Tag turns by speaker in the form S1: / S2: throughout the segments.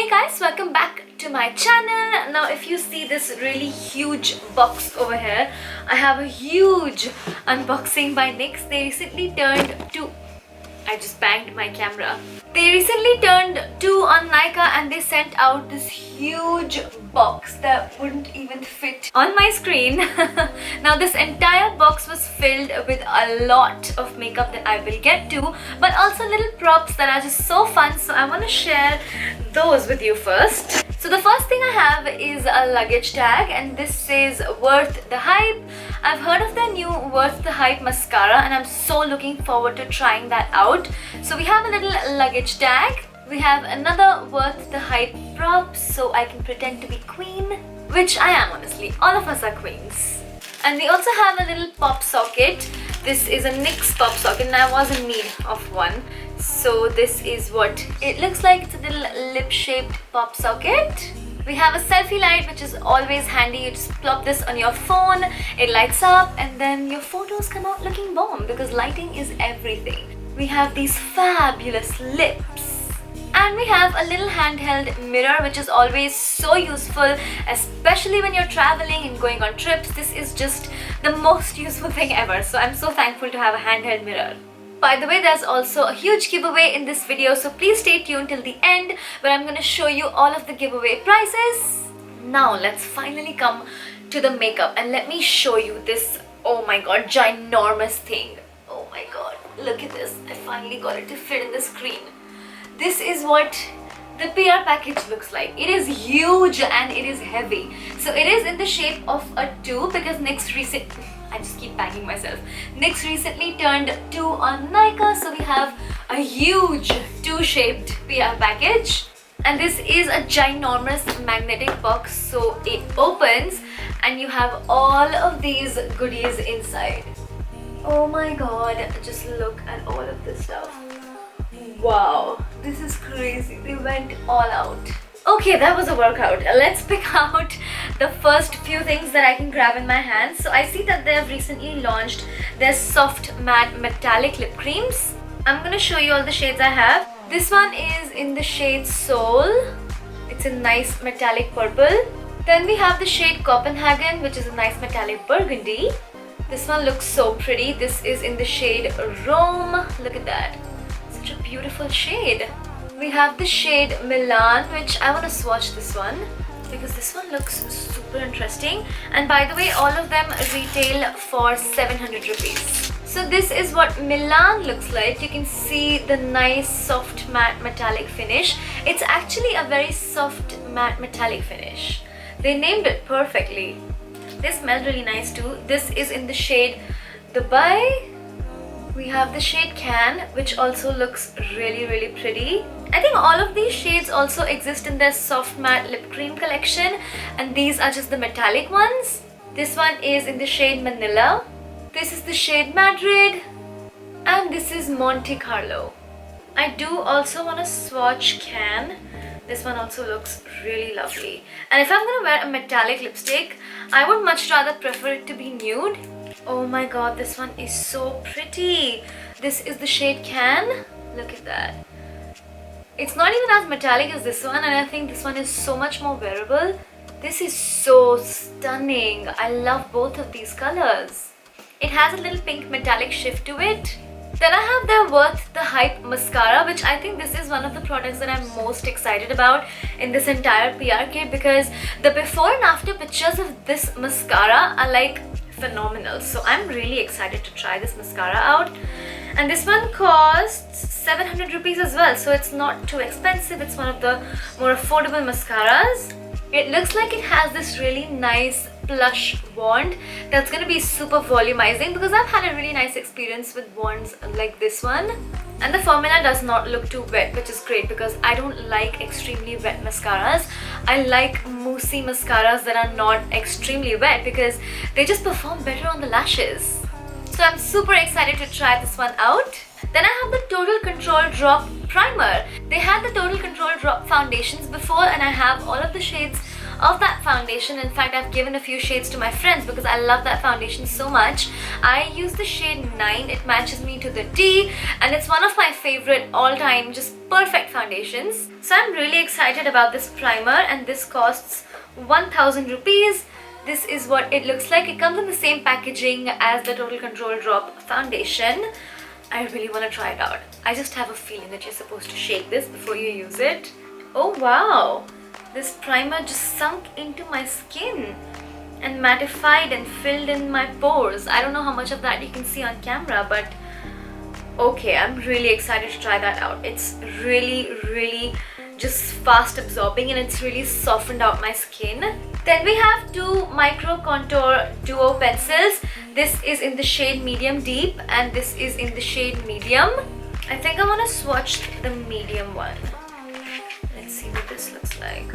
S1: Hey guys, welcome back to my channel. Now if you see this really huge box over here, I have a huge unboxing by NYX. They recently turned 2. I just banged my camera. They recently turned 2 on Nykaa and they sent out this huge box that wouldn't even fit on my screen. Now this entire box was filled with a lot of makeup that I will get to, but also little props that are just so fun, so I want to share those with you first. So the first thing I have is a luggage tag and this says Worth the Hype. I've heard of the new Worth the Hype mascara and I'm so looking forward to trying that out. So we have a little luggage tag. We have another Worth the Hype prop so I can pretend to be queen, which I am honestly. All of us are queens. And we also have a little pop socket. This is a NYX pop socket and I was in need of one. So this is what it looks like. It's a little lip-shaped pop socket. We have a selfie light, which is always handy. You just plop this on your phone, it lights up, and then your photos come out looking bomb because lighting is everything. We have these fabulous lips. And we have a little handheld mirror, which is always so useful, especially when you're traveling and going on trips. This is just the most useful thing ever. So I'm so thankful to have a handheld mirror. By the way, there's also a huge giveaway in this video, so please stay tuned till the end where I'm going to show you all of the giveaway prizes. Now let's finally come to the makeup and let me show you this, oh my god, ginormous thing. Oh my god, look at this. I finally got it to fit in the screen. This is what the PR package looks like. It is huge and it is heavy. So it is in the shape of a 2 because I just keep banging myself. NYX recently turned 2 on Nykaa, so we have a huge 2-shaped PR package. And this is a ginormous magnetic box, so it opens and you have all of these goodies inside. Oh my god, just look at all of this stuff. Wow, this is crazy. They went all out. Okay, that was a workout. Let's pick out the first few things that I can grab in my hands. So I see that they have recently launched their soft matte metallic lip creams. I'm gonna show you all the shades I have. This one is in the shade Soul. It's a nice metallic purple. Then we have the shade Copenhagen, which is a nice metallic burgundy. This one looks so pretty. This is in the shade Rome. Look at that. Such a beautiful shade. We have the shade Milan, which I want to swatch this one because this one looks super interesting. And by the way, all of them retail for 700 rupees. So this is what Milan looks like. You can see the nice soft matte metallic finish. It's actually a very soft matte metallic finish. They named it perfectly. They smell really nice too. This is in the shade Dubai. We have the shade Can, which also looks really pretty. I think all of these shades also exist in their soft matte lip cream collection, and these are just the metallic ones. This one is in the shade Manila. This is the shade Madrid, and this is Monte Carlo. I do also want to swatch Can. This one also looks really lovely. And if I'm gonna wear a metallic lipstick, I would much rather prefer it to be nude. Oh my god, this one is so pretty. This is the shade Can. Look at that. It's not even as metallic as this one, and I think this one is so much more wearable. This is so stunning. I love both of these colors. It has a little pink metallic shift to it. Then I have their Worth the Hype mascara, which I think this is one of the products that I'm most excited about in this entire PR kit because the before and after pictures of this mascara are like phenomenal. So I'm really excited to try this mascara out. And this one costs 700 rupees as well, so it's not too expensive. It's one of the more affordable mascaras. It looks like it has this really nice plush wand that's going to be super volumizing because I've had a really nice experience with wands like this one. And the formula does not look too wet, which is great because I don't like extremely wet mascaras. I like moussey mascaras that are not extremely wet because they just perform better on the lashes. So I'm super excited to try this one out. Then I have the Total Control Drop Primer. They had the Total Control Drop foundations before and I have all of the shades of that foundation. In fact, I've given a few shades to my friends because I love that foundation so much. I use the shade 9. It matches me to the T, and it's one of my favorite all-time just perfect foundations. So I'm really excited about this primer, and this costs 1000 rupees. This is what it looks like. It comes in the same packaging as the Total Control Drop foundation. I really want to try it out. I just have a feeling that you're supposed to shake this before you use it. Oh wow! This primer just sunk into my skin and mattified and filled in my pores. I don't know how much of that you can see on camera, but okay, I'm really excited to try that out. It's really just fast absorbing, and it's really softened out my skin. Then we have two micro contour duo pencils. This is in the shade medium deep, and this is in the shade medium. I think I want to swatch the medium one. Let's see what this looks like.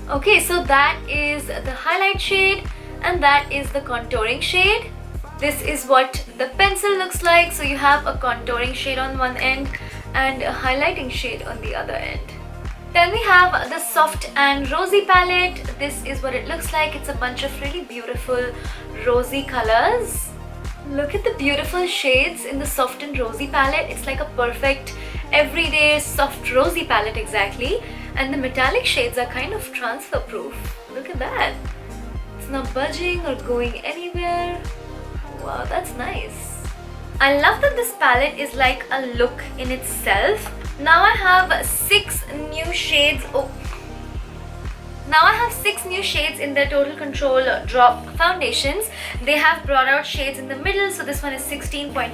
S1: Okay, so that is the highlight shade, and that is the contouring shade. This is what the pencil looks like. So you have a contouring shade on one end and a highlighting shade on the other end. Then we have the soft and rosy palette. This is what it looks like. It's a bunch of really beautiful rosy colors. Look at the beautiful shades in the soft and rosy palette. It's like a perfect everyday soft rosy palette exactly. And the metallic shades are kind of transfer proof. Look at that. It's not budging or going anywhere. Wow, that's nice. I love that this palette is like a look in itself. Now I have 6 new shades. Now I have 6 new shades in the Total Control Drop foundations. They have brought out shades in the middle. So this one is 16.5,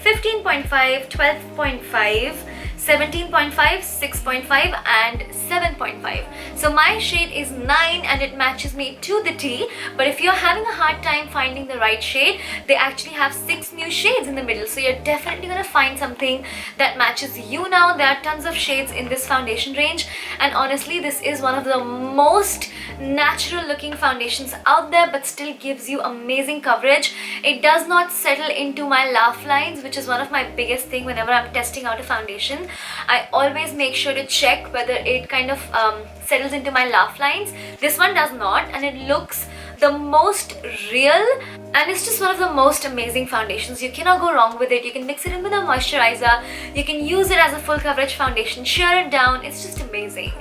S1: 15.5, 12.5, 17.5, 6.5 and 7.5. So my shade is 9 and it matches me to the T. But if you're having a hard time finding the right shade, they actually have 6 new shades in the middle. So you're definitely going to find something that matches you now. There are tons of shades in this foundation range, and honestly this is one of the most natural looking foundations out there, but still gives you amazing coverage. It does not settle into my laugh lines, which is one of my biggest thing whenever I'm testing out a foundation. I always make sure to check whether it kind of settles into my laugh lines. This one does not, and it looks the most real, and it's just one of the most amazing foundations. You cannot go wrong with it. You can mix it in with a moisturizer, you can use it as a full coverage foundation, sheer it down. It's just amazing.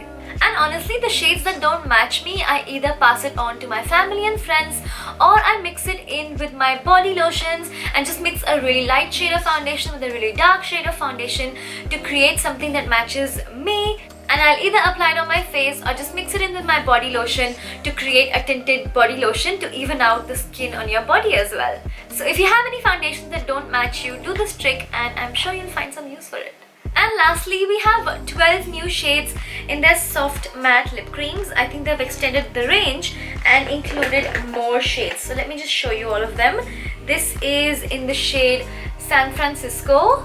S1: And honestly, the shades that don't match me, I either pass it on to my family and friends, or I mix it in with my body lotions and just mix a really light shade of foundation with a really dark shade of foundation to create something that matches me. And I'll either apply it on my face or just mix it in with my body lotion to create a tinted body lotion to even out the skin on your body as well. So if you have any foundations that don't match you, do this trick and I'm sure you'll find some use for it. And lastly, we have 12 new shades in their soft matte lip creams. I think they've extended the range and included more shades. So let me just show you all of them. This is in the shade San Francisco.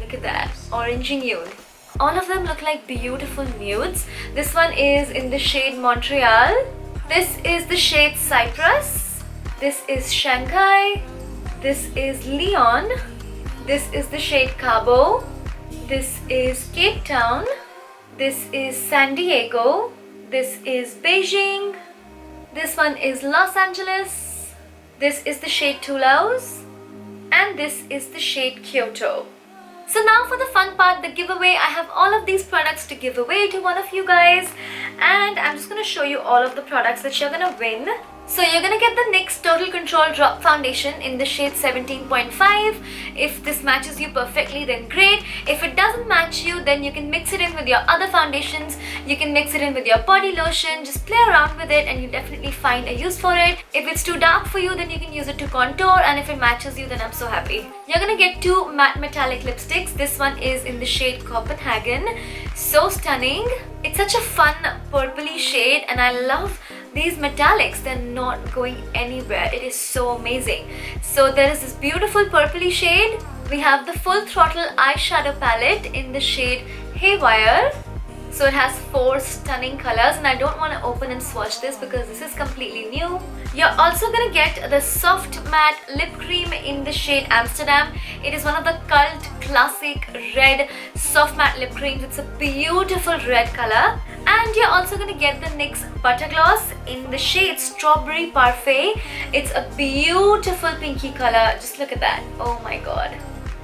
S1: Look at that, orangey nude. All of them look like beautiful nudes. This one is in the shade Montreal. This is the shade Cyprus. This is Shanghai. This is Leon. This is the shade Cabo. This is Cape Town. This is San Diego. This is Beijing. This one is Los Angeles. This is the shade Toulouse. And this is the shade Kyoto. So now for the fun part, the giveaway. I have all of these products to give away to one of you guys, and I'm just going to show you all of the products that you're going to win. So you're going to get the NYX Total Control Drop Foundation in the shade 17.5. If this matches you perfectly, then great. If it doesn't match you, then you can mix it in with your other foundations. You can mix it in with your body lotion. Just play around with it and you definitely find a use for it. If it's too dark for you, then you can use it to contour, and if it matches you, then I'm so happy. You're going to get 2 matte metallic lipsticks. This one is in the shade Copenhagen. So stunning. It's such a fun purpley shade and I love these metallics. They're not going anywhere. It is so amazing. So there is this beautiful purpley shade. We have the full Throttle eyeshadow palette in the shade Haircare. So it has 4 stunning colors, and I don't want to open and swatch this because this is completely new. You're also going to get the soft matte lip cream in the shade Amsterdam. It is one of the cult classic red soft matte lip creams. It's a beautiful red color. And you're also going to get the NYX Butter Gloss in the shade Strawberry Parfait. It's a beautiful pinky color. Just look at that. Oh my god.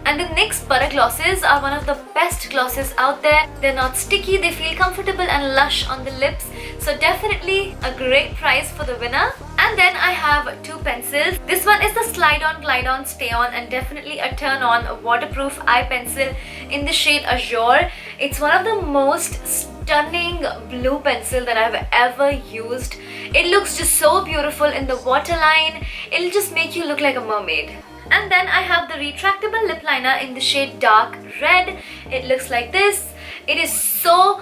S1: And the NYX Butter Glosses are one of the best glosses out there. They're not sticky, they feel comfortable and lush on the lips. So definitely a great price for the winner. And then I have two pencils. This one is the Slide On, Glide On, Stay On, and definitely a turn on waterproof eye pencil in the shade Azure. It's one of the most stunning blue pencil that I've ever used. It looks just so beautiful in the waterline. It'll just make you look like a mermaid. And then I have the retractable lip liner in the shade Dark Red. It looks like this. It is so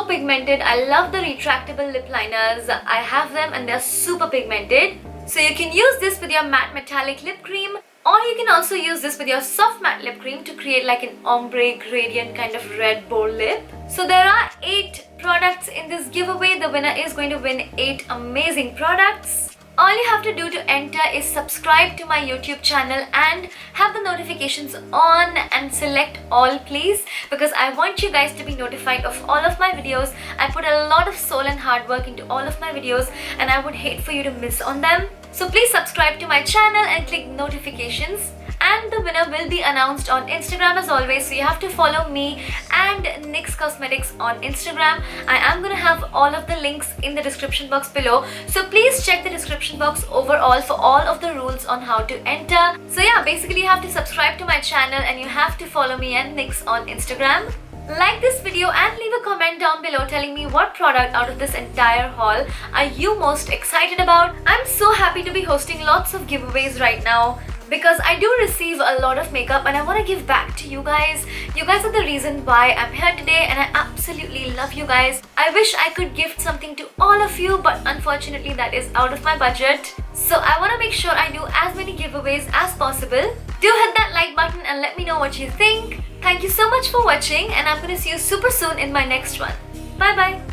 S1: pigmented. I love the retractable lip liners. I have them and they're super pigmented. So you can use this with your matte metallic lip cream, or you can also use this with your soft matte lip cream to create like an ombre gradient kind of red bold lip. So there are 8 products in this giveaway. The winner is going to win 8 amazing products. All you have to do to enter is subscribe to my YouTube channel and have the notifications on and select all, please, because I want you guys to be notified of all of my videos. I put a lot of soul and hard work into all of my videos and I would hate for you to miss on them. So please subscribe to my channel and click notifications. And the winner will be announced on Instagram as always, so you have to follow me and NYX Cosmetics on Instagram. I am going to have all of the links in the description box below, so please check the description box overall for all of the rules on how to enter. So yeah, basically you have to subscribe to my channel and you have to follow me and NYX on Instagram. Like this video and leave a comment down below telling me what product out of this entire haul are you most excited about. I'm so happy to be hosting lots of giveaways right now, because I do receive a lot of makeup and I want to give back to you guys. You guys are the reason why I'm here today and I absolutely love you guys. I wish I could gift something to all of you, but unfortunately that is out of my budget. So I want to make sure I do as many giveaways as possible. Do hit that like button and let me know what you think. Thank you so much for watching and I'm going to see you super soon in my next one. Bye bye.